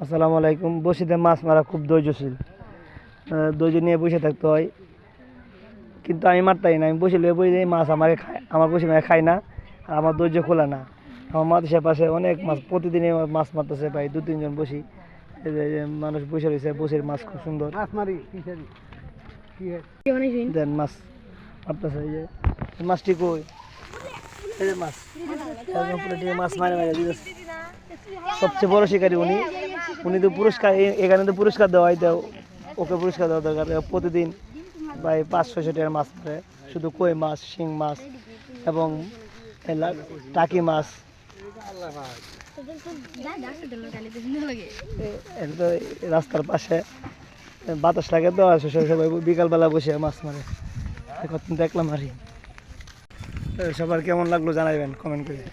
আসসালামু আলাইকুম। বসিতে মাছ মারা খুব ধৈর্যশীল, ধৈর্য নিয়ে বসে থাকতে হয়। কিন্তু আমি মারতাই না, আমি বসে বসে মাছ আমাকে খায়, আমার বসে মাছ খায় না। আর আমার ধৈর্য খোলা না। আমার মাদেশের পাশে অনেক মাছ প্রতিদিনই মাছ মারতেছে, প্রায় 2-3 জন বসি। এই যে মানুষ বসে রয়েছে, বসির মাছ খুব সুন্দর দেন মাছ মারতেছে। এই যে মাছটি কই, এই যে মাছ মাছ মারে মারে দিতেছে। সবচেয়ে বড় শিকারী উনি। উনি তো পুরস্কার, এখানে তো পুরস্কার দেওয়া হয়, তো ওকে পুরস্কার দেওয়া দরকার। প্রতিদিন প্রায় 500-600 টাকার মাছ মারে, শুধু কই মাছ, শিং মাছ এবং টাকি মাছ। রাস্তার পাশে বাতাস লাগে তো, সবাই বিকালবেলা বসে মাছ মারে, দেখলাম আর কি। সবার কেমন লাগলো জানাবেন কমেন্ট করে।